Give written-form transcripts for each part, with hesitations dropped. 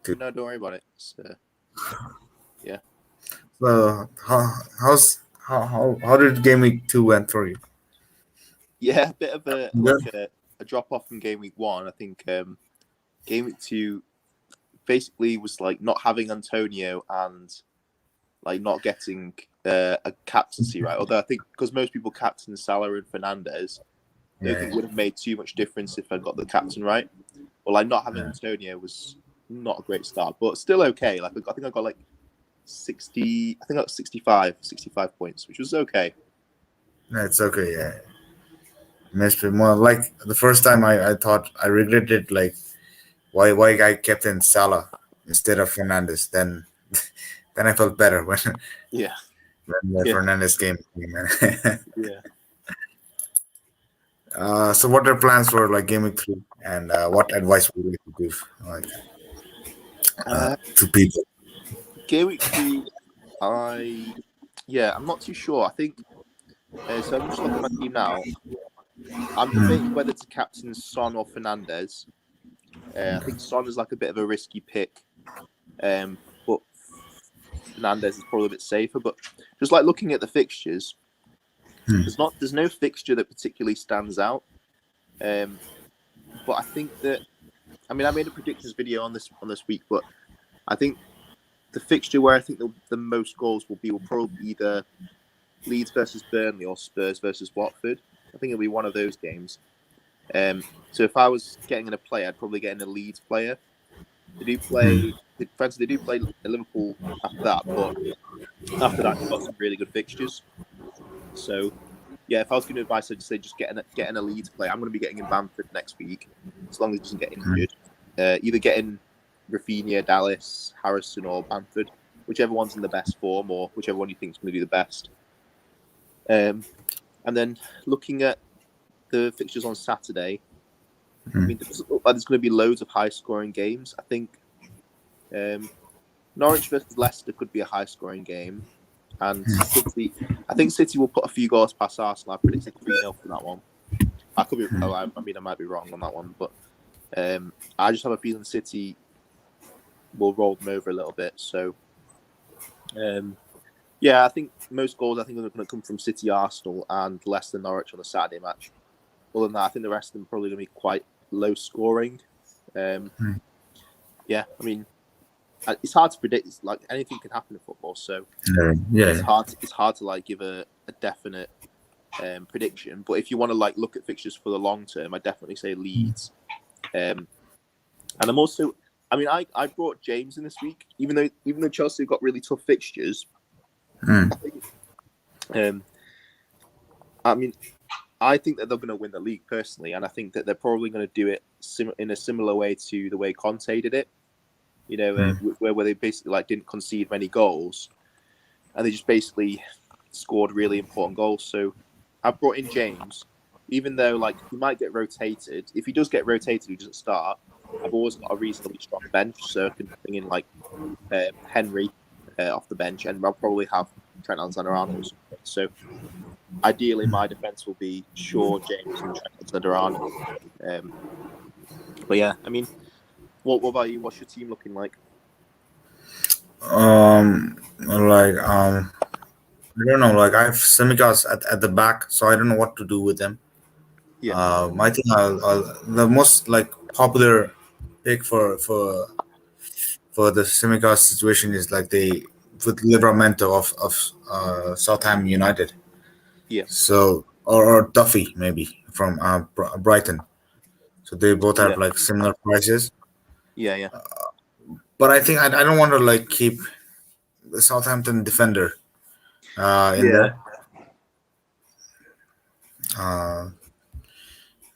No, don't worry about it. Yeah. So how did game week 2 went for you? Yeah, a bit of Good. a drop off from game week 1. I think game week 2 basically was like not having Antonio and like not getting a captaincy right. Although I think because most people captain Salah and Fernandez, I don't think it would have made too much difference if I got the captain right. Or like not having Antonio was not a great start, but still okay. Like I think I got like 60. I think I got 65 points, which was okay. It's okay. Yeah, missed it more. Like the first time, I thought I regretted like why I kept in Salah instead of Fernandez. Then I felt better when Yeah, when yeah, Fernandez came. Man. yeah. So what are plans for like game week 3, and what advice would you like to give like to people? Game week 3, I'm not too sure. I think so. I'm just looking at my team now. I'm debating whether to captain Son or Fernandez. I think Son is like a bit of a risky pick, but Fernandez is probably a bit safer. But just like looking at the fixtures, there's no fixture that particularly stands out. But I think that I made a predictions video on this week, but I think the fixture where I think the most goals will probably either Leeds versus Burnley or Spurs versus Watford. I think it'll be one of those games. So if I was getting in a player, I'd probably get in a Leeds player. They do play Liverpool after that, but after that they've got some really good fixtures. So yeah, if I was going to advise, I'd say just get in a Leeds player. I'm going to be getting in Bamford next week, as long as he doesn't get injured. Either getting Rafinha, Dallas, Harrison, or Bamford, whichever one's in the best form, or whichever one you think is going to do the best. And then looking at the fixtures on Saturday, I mean, there's going to be loads of high-scoring games. I think Norwich versus Leicester could be a high-scoring game, and I think City will put a few goals past Arsenal. I predicted 3-0 for that one. I could be. I might be wrong on that one, but I just have a feeling City will roll them over a little bit. So, I think most goals are going to come from City, Arsenal, and Leicester, Norwich on the Saturday match. Other than that, I think the rest of them are probably going to be quite low scoring. Yeah, I mean, it's hard to predict. It's like anything can happen in football, so it's hard to like give a definite prediction. But if you want to like look at fixtures for the long term, I definitely say Leeds. And I'm also, I brought James in this week, even though Chelsea got really tough fixtures. I think that they're going to win the league personally, and I think that they're probably going to do it in a similar way to the way Conte did it. You know, where they basically like didn't concede many goals, and they just basically scored really important goals. So I've brought in James, even though like he might get rotated. If he does get rotated, he doesn't start. I've always got a reasonably strong bench, so I can bring in like Henry off the bench, and I'll probably have Trent Alexander-Arnold. So ideally, my defense will be Shaw, James, and Trent Alexander-Arnold. But yeah, I mean, what about you? What's your team looking like? I don't know. Like I have Simicas at the back, so I don't know what to do with them. Yeah, I think the most like popular pick for the Simicas situation is like they with Livramento of Southampton United. yeah, So or Duffy maybe from Brighton. So they both have yeah, like similar prices. yeah. But I think I don't want to like keep the Southampton defender in Yeah. there.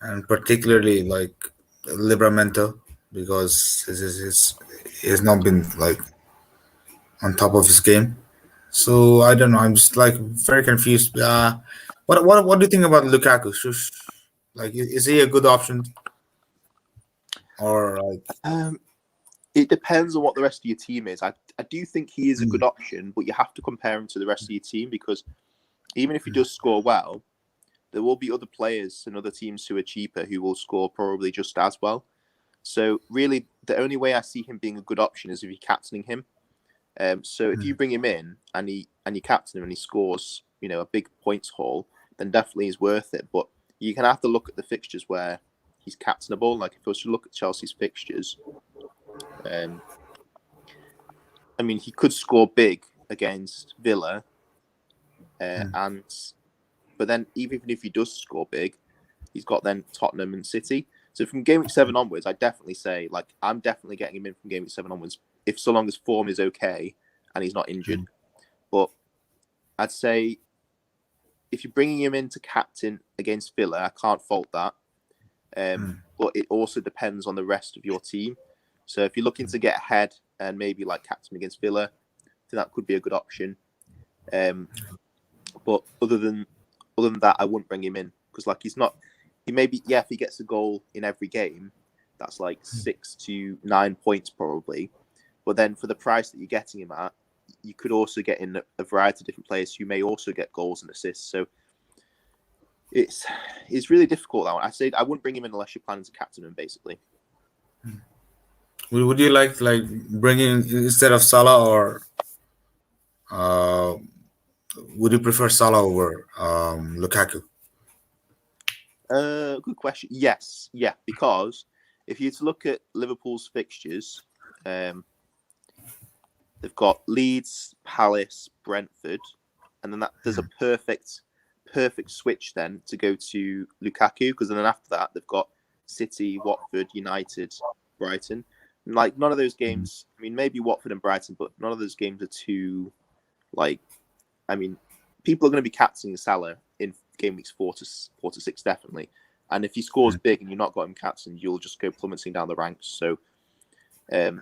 And particularly like Libramento because he's not been like on top of his game. So I don't know. I'm just like very confused. What do you think about Lukaku? Like, is he a good option or like? It depends on what the rest of your team is. I do think he is a good option, but you have to compare him to the rest of your team because even if he does score well, there will be other players and other teams who are cheaper who will score probably just as well. So really, the only way I see him being a good option is if you're captaining him. So if you bring him in and you captain him and he scores, a big points haul, then definitely he's worth it. But you can have to look at the fixtures where he's captainable. Like if I was to look at Chelsea's fixtures, he could score big against Villa, but then even if he does score big, he's got then Tottenham and City. So from game week 7 onwards, I definitely say I'm definitely getting him in from game week 7 onwards, if so long as form is okay and he's not injured. But I'd say if you're bringing him in to captain against Villa, I can't fault that. But it also depends on the rest of your team. So if you're looking to get ahead and maybe captain against Villa, then that could be a good option. But other than that, I wouldn't bring him in because he's not. He maybe if he gets a goal in every game, that's 6 to 9 points probably. But then for the price that you're getting him at, you could also get in a variety of different players who may also get goals and assists. So it's really difficult that one. I say I wouldn't bring him in unless you're planning to captain him, basically. Would you like bringing instead of Salah, or would you prefer Salah over Lukaku? Good question. Yes, because if you look at Liverpool's fixtures, they've got Leeds, Palace, Brentford, and then there's a perfect switch then to go to Lukaku, because then after that they've got City, Watford, United, Brighton. And none of those games, maybe Watford and Brighton, but none of those games are too people are going to be captaining Salah in game weeks 4 to 6 definitely. And if he scores big and you're not got him captained, you'll just go plummeting down the ranks. So so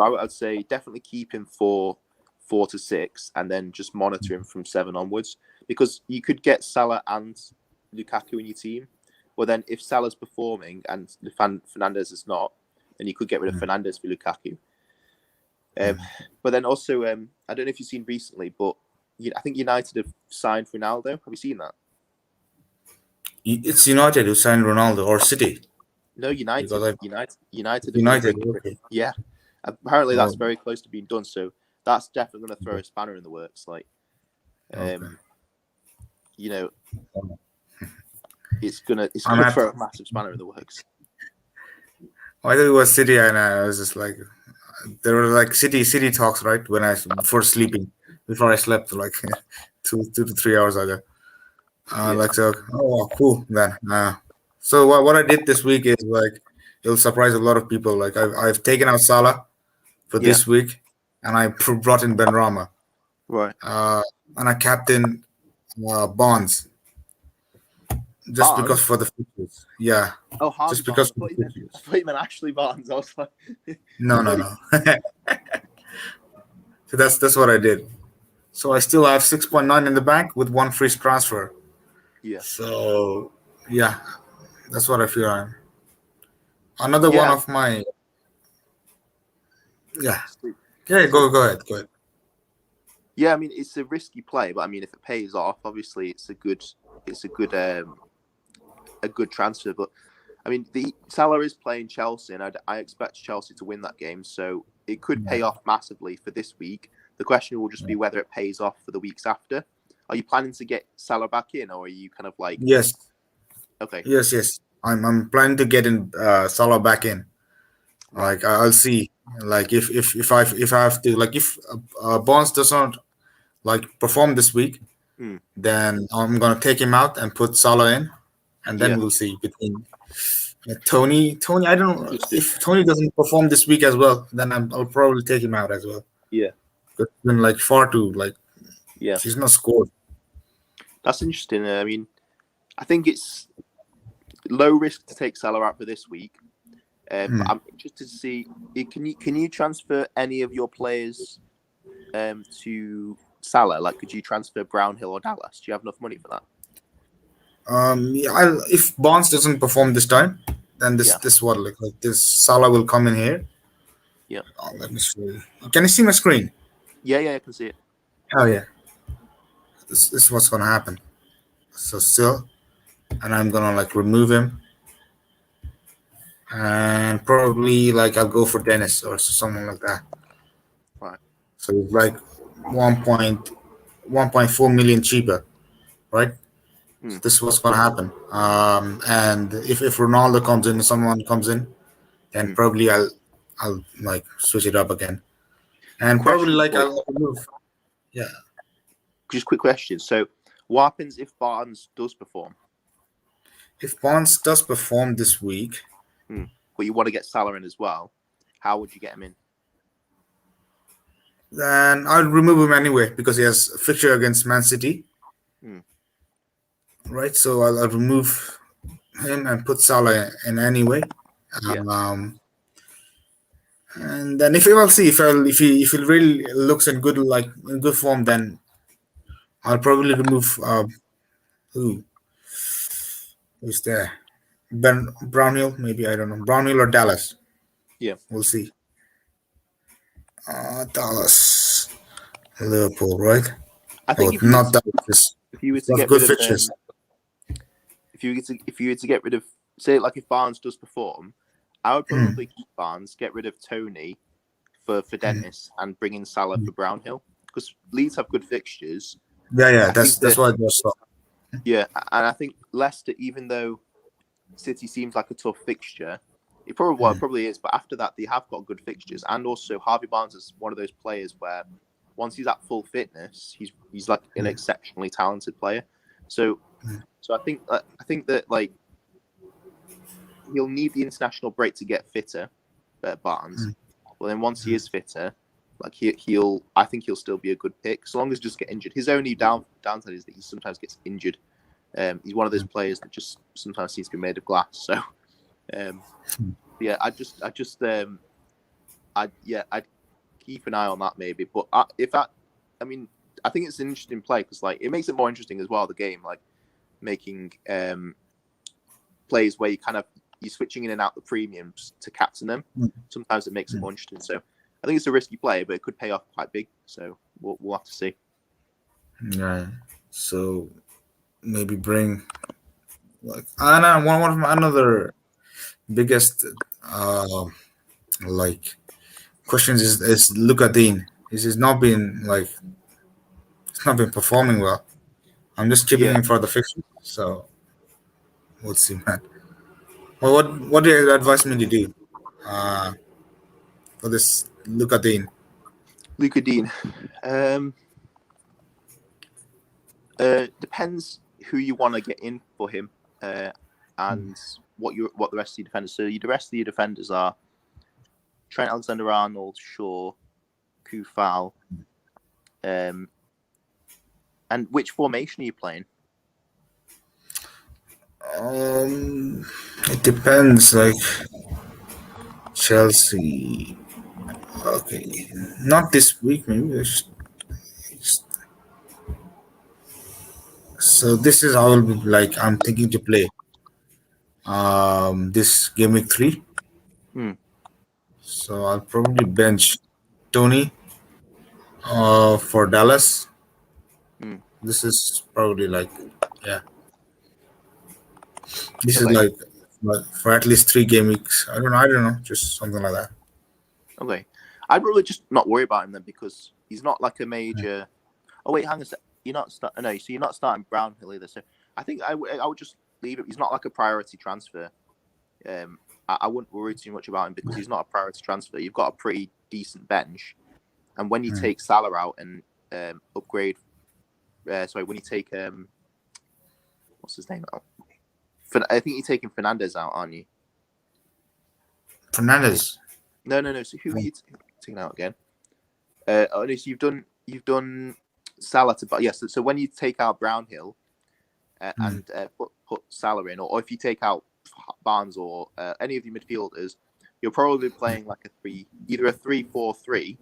I would say definitely keep him for 4 to 6 and then just monitor him from 7 onwards, because you could get Salah and Lukaku in your team. But then if Salah's performing and Fernandes is not, then you could get rid of Fernandes for Lukaku. But then also, I don't know if you've seen recently, but I think United have signed Ronaldo. Have you seen that? It's United who signed Ronaldo, or City? No, United. United. Okay. Yeah. Apparently, that's very close to being done. So that's definitely going to throw a spanner in the works. It's gonna throw a massive spanner in the works. I thought it was City, and I was just there were City talks, right? When before I slept, 2 to 3 hours ago. Cool then. So what I did this week is it'll surprise a lot of people. I've taken out Salah for this week, and I brought in Benrahma. Right. And I captained Bonds. Just because for the futures. Yeah. Oh, Harvey just because Barnes. I thought you meant Ashley Barnes. I was like, no. So that's what I did. So I still have 6.9 in the bank with 1 free transfer. Yeah. So yeah, that's what I feel. Another one of my. Yeah. Yeah. Go ahead. Yeah, it's a risky play, but if it pays off, obviously it's a good transfer. But the Salah is playing Chelsea, and I expect Chelsea to win that game, so it could pay off massively for this week. The question will just be whether it pays off for the weeks after. Are you planning to get Salah back in, or are you kind of Yes. Okay. Yes. I'm planning to get in Salah back in. Right. I'll see. If I have to, if Bonds does not perform this week, then I'm gonna take him out and put Salah in, and then we'll see between Tony. I don't know if Tony doesn't perform this week as well, then I'll probably take him out as well. Yeah. It's been far too he's not scored. That's interesting. I think it's low risk to take Salah out for this week. But I'm interested to see, can you transfer any of your players to Salah? Could you transfer Brownhill or Dallas? Do you have enough money for that? If Bonds doesn't perform this time, then this Salah will come in here. Yeah. Let me see. Can you see my screen? Yeah, I can see it. Oh yeah. This is what's gonna happen. So still, and I'm gonna remove him. and probably like I'll go for Dennis or someone like that. Right. So it's like 1.4 million cheaper, right? So Hmm. this is what's gonna happen. And if Ronaldo comes in, someone comes in, then Hmm. probably I'll like switch it up again, and probably Question like for I'll move. Yeah. just quick question. So, what happens if Barnes does perform? If Bonds does perform this week, Hmm. But you want to get Salah in as well? How would you get him in? then I'll remove him anyway because he has a fixture against Man City, Hmm. right? So I'll remove him and put Salah in anyway. Yeah. And then if I'll see if he really looks in good form, then I'll probably remove who who's there. Ben Brownhill, maybe I don't know. Brownhill or Dallas. Yeah. We'll see. Dallas, Liverpool, right? I think Oh, if you were not to, Dallas. if you were to That's get good rid of fixtures. if you were to get rid of, say, like if Barnes does perform, I would probably keep Barnes, get rid of Tony for Dennis, and bring in Salah for Brownhill because Leeds have good fixtures. Yeah. I That's think that's that what I just saw. yeah, and I think Leicester, even though City seems like a tough fixture, it probably is. But after that, they have got good fixtures, and also Harvey Barnes is one of those players where once he's at full fitness, he's like an exceptionally talented player. So I think that like he'll need the international break to get fitter, Barnes. But then once he is fitter, like he'll I think he'll still be a good pick, so long as he just get injured. His only downside is that he sometimes gets injured. He's one of those players that just sometimes seems to be made of glass. So yeah, I'd keep an eye on that maybe. But I mean, I think it's an interesting play because like it makes it more interesting as well. The game, like making plays where you're switching in and out the premiums to captain them. Sometimes it makes it more interesting. So I think it's a risky play, but it could pay off quite big. So we'll have to see. Yeah. So maybe bring like and one of my another biggest like questions is Luka Dean. He's not been like he's not been performing well. I'm just keeping Yeah, him for the fixture. So we'll see, man. Well, what do you advise me to do uh, for this Luka Dean? Luca Dean. Um, Depends who you want to get in for him, and what the rest of your defenders. So the rest of your defenders are Trent Alexander-Arnold, Shaw, Kufal. And which formation are you playing? It depends. Like Chelsea. Okay, not this week. Maybe. So this is how I'll be like. I'm thinking to play. This game week 3. Hmm. So I'll probably bench Tony. For Dallas. Hmm. This is probably like yeah. This is Okay. like for at least 3 game weeks. I don't know. Just something like that. Okay. I'd really just not worry about him then because he's not like a major. Oh wait, hang on a sec. You're not no, so you're not starting Brownhill either. So I think I would just leave it. He's not like a priority transfer. I wouldn't worry too much about him because he's not a priority transfer. You've got a pretty decent bench, and when you take Salah out and upgrade, when you take what's his name out? I think you're taking Fernandez out, aren't you? Fernandez. No. So who are you taking out again? So you've done Salah to, but yes. So when you take out Brownhill and put Salah in, or if you take out Barnes or any of your midfielders, you're probably playing like either a 3-4-3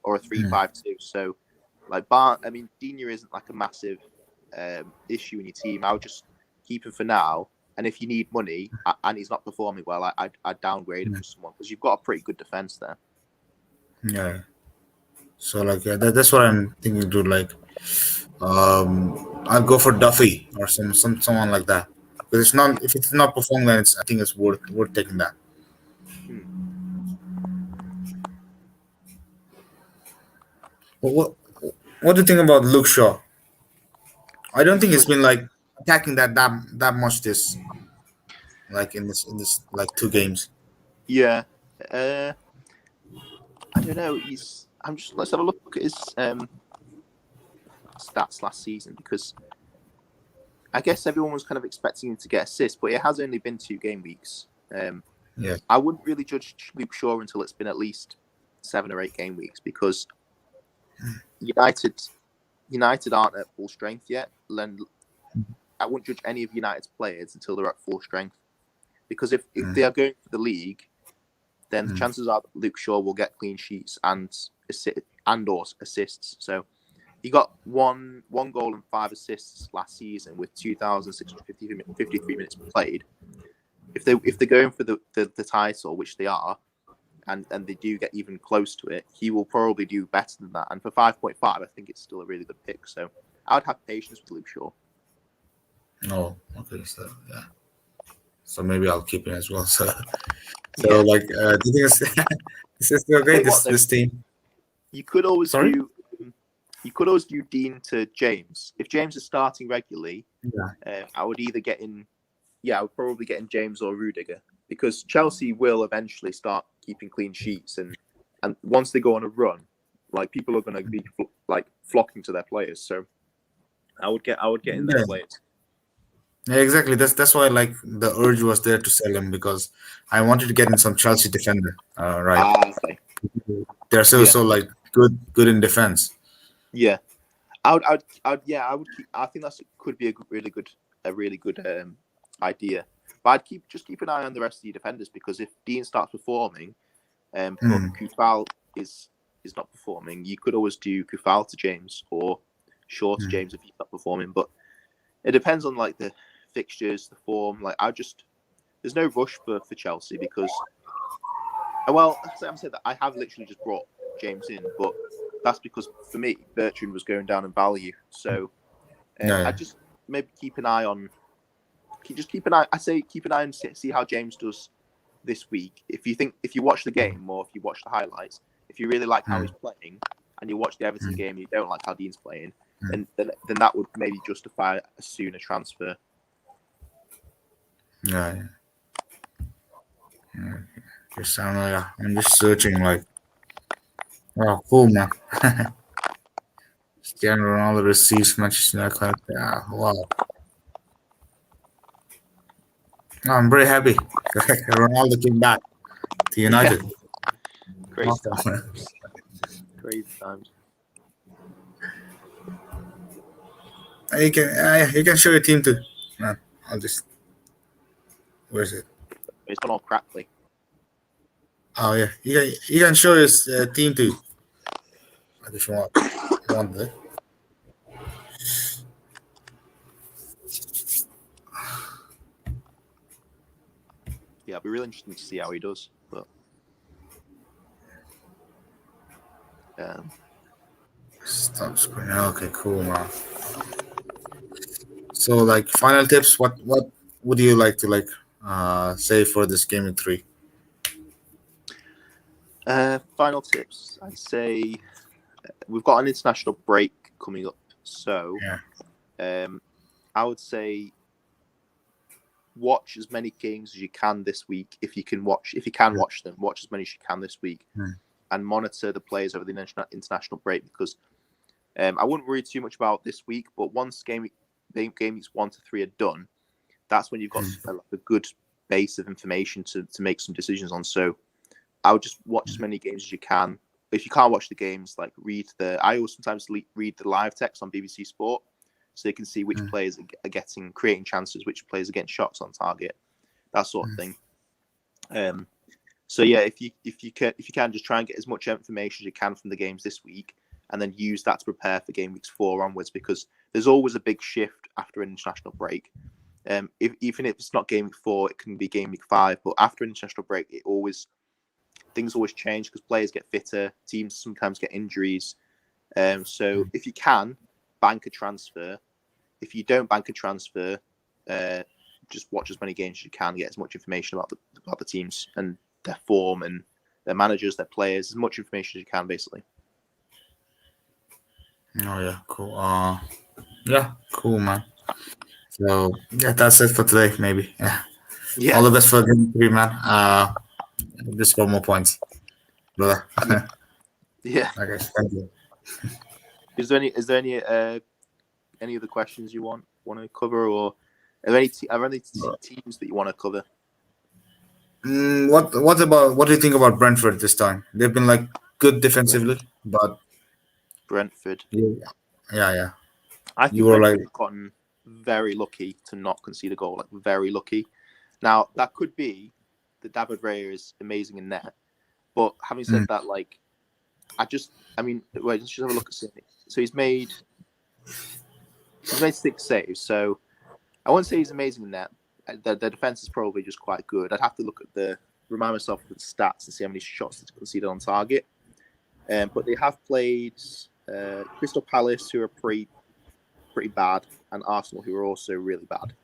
or a 3-5-2. So like Digne isn't like a massive issue in your team. I would just keep him for now. And if you need money and he's not performing well, I'd downgrade him for someone because you've got a pretty good defense there. Yeah. So like that's what I'm thinking to like. I'll go for Duffy or someone like that. Because it's not if it's not performing, then I think it's worth taking that. What what do you think about Luke Shaw? I don't think Luke, he's been like attacking that much this like in this like 2 games. yeah, I don't know. Let's have a look at his stats last season because I guess everyone was kind of expecting him to get assists, but it has only been 2 game weeks. Yeah. I wouldn't really judge Luke Shaw until it's been at least 7 or 8 game weeks because United aren't at full strength yet. And I wouldn't judge any of United's players until they're at full strength because if they are going for the league, then the chances are that Luke Shaw will get clean sheets and or assists. So he got one goal and 5 assists last season with 2,653 minutes played. If they're going for the title, which they are, and they do get even close to it, he will probably do better than that. And for 5.5, I think it's still a really good pick. So I would have patience with Luke Shaw. Oh, okay. So yeah. So maybe I'll keep it as well. So Yeah. like, do you think it's this is still I tell great? you what, though, This team. you could always Sorry. do. You could always do Dean to James. If James is starting regularly, Yeah. I would either get in. Yeah, I would probably get in James or Rudiger because Chelsea will eventually start keeping clean sheets, and once they go on a run, like people are going to be like flocking to their players. So I would get in their Yeah. players. Yeah, exactly. That's why like the urge was there to sell him because I wanted to get in some Chelsea defender. Right. Okay. They're Yeah, so like good in defense. yeah. Yeah, I would keep. I think could be a really good idea. But I'd keep an eye on the rest of the defenders because if Dean starts performing, but Kufal is not performing, you could always do Kufal to James or Shaw to James if he's not performing. But it depends on like the fixtures, the form. Like there's no rush for Chelsea because I'm saying that I have literally just brought James in, but that's because for me Bertrand was going down in value. So I Yeah. just maybe keep an eye on. Just keep an eye. I say keep an eye and see how James does this week. If you watch the game or if you watch the highlights, if you really like how he's playing and you watch the Everton game and you don't like how Dean's playing, then that would maybe justify a sooner transfer. Yeah. Just I'm just searching like, oh, cool man. Cristiano Ronaldo receives Manchester United. Yeah, wow. I'm very happy. Ronaldo came back to Yeah, United. crazy Awesome. times. Crazy times. You can show your team too. Man, I'll just where's it? It's gone all crackly. Oh yeah, you can show his team too. Like if you want it. Yeah, it'll be really interesting to see how he does. But Stop screen. Okay, cool man. So like final tips. What would you like to like say for this game in 3? final tips. I'd say we've got an international break coming up, so I would say watch as many games as you can this week. If you can watch them, watch as many as you can this week, and monitor the players over the international break because I wouldn't worry too much about this week. But once games 1 to 3 are done, that's when you've got a good base of information to make some decisions on. So I would just watch as many games as you can. If you can't watch the games, like I always sometimes read the live text on BBC Sport, so they can see which players are creating chances, which players are getting shots on target, that sort of thing. So yeah, if you can just try and get as much information as you can from the games this week, and then use that to prepare for game weeks 4 onwards, because there's always a big shift after an international break. Even if it's not game week 4, it can be game week 5. But after an international break, things always change because players get fitter, teams sometimes get injuries. So if you can, bank a transfer. If you don't bank a transfer, just watch as many games as you can, get as much information about the teams and their form and their managers, their players, as much information as you can, basically. Oh yeah, cool. Yeah, cool, man. So yeah, that's it for today. Maybe. Yeah. All Yeah, the best for game three, man. Just one more points, brother. I mean, yeah. Okay, thank you. Is there any other questions you want to cover, or are there any teams that you want to cover? What do you think about Brentford this time? They've been like good Brent, defensively, but Brentford. yeah. I You think were Brentford like, have gotten very lucky to not concede a goal. Like very lucky. Now that could be that David Raya is amazing in net, but having said mm, that, like I mean, wait, let's just have a look at City. So he's made 6 saves. So I won't say he's amazing in that. The defense is probably just quite good. I'd have to look at remind myself of the stats and see how many shots he's conceded on target. But they have played Crystal Palace, who are pretty bad, and Arsenal, who are also really bad.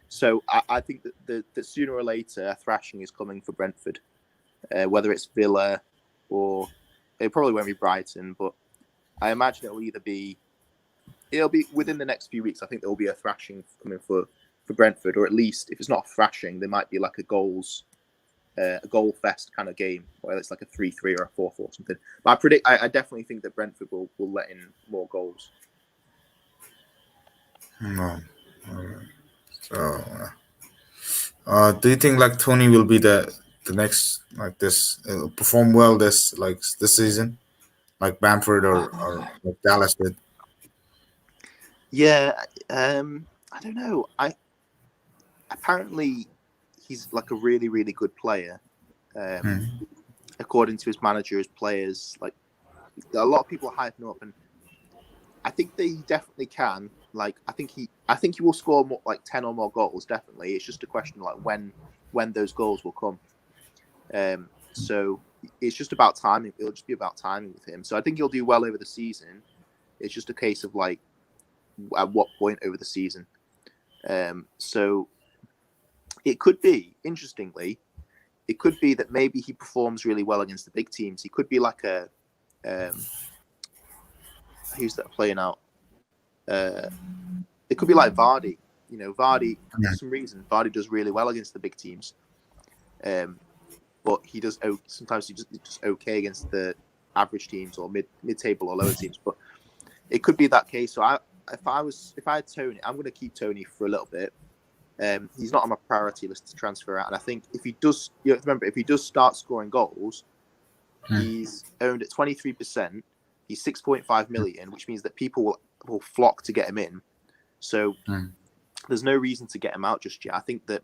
So I think that sooner or later a thrashing is coming for Brentford, whether it's Villa or it probably won't be Brighton, but I imagine it'll be within the next few weeks. I think there will be a thrashing coming for Brentford, or at least if it's not a thrashing, there might be like a goal fest kind of game, whether it's like a 3-3 or a 4-4 or something. But I definitely think that Brentford will let in more goals. no. So, do you think like Tony will be the next like this perform well this season, like Bamford or like Dallas did? Yeah, I don't know. I apparently he's like a really really good player. Um, Hmm. According to his manager, his players, like a lot of people are hyping him up, and I think that he definitely can. Like I think he will score more, like 10 or more goals. Definitely, it's just a question of like when those goals will come. So it's just about timing. It'll just be about timing with him. So I think he'll do well over the season. It's just a case of like at what point over the season. So it could be, interestingly, it could be that maybe he performs really well against the big teams. He could be like a who's that playing out? It could be like Vardy. You know, Vardy for some reason Vardy does really well against the big teams, but he does sometimes he just okay against the average teams or mid table or lower teams. But it could be that case. So if I had Tony, I'm going to keep Tony for a little bit. He's not on my priority list to transfer out, and I think if he does, you have to remember, if he does start scoring goals, he's owned at 23%. He's 6.5 million, which means that people will flock to get him in. So there's no reason to get him out just yet. I think that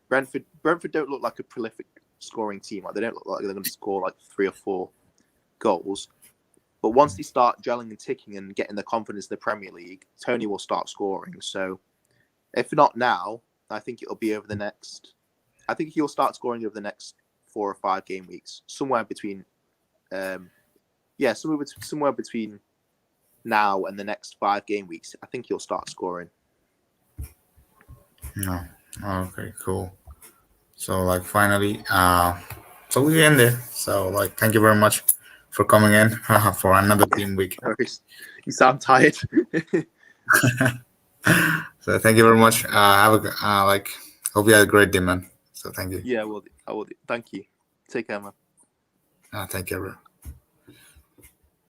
Brentford don't look like a prolific scoring team. Like they don't look like they're going to score like 3 or 4 goals. But once they start gelling and ticking and getting the confidence in the Premier League, Tony will start scoring. So if not now, I think it'll be over the next. I think he'll start scoring over the next 4 or 5 game weeks, somewhere between. Somewhere between now and the next 5 game weeks. I think he'll start scoring. No. Okay, cool. So like finally, so we end there. So like thank you very much for coming in for another team week. You sound tired. So thank you very much. Have a like hope you had a great day, man. So thank you. Yeah, I will. Thank you. Take care, man. Thank you, bro.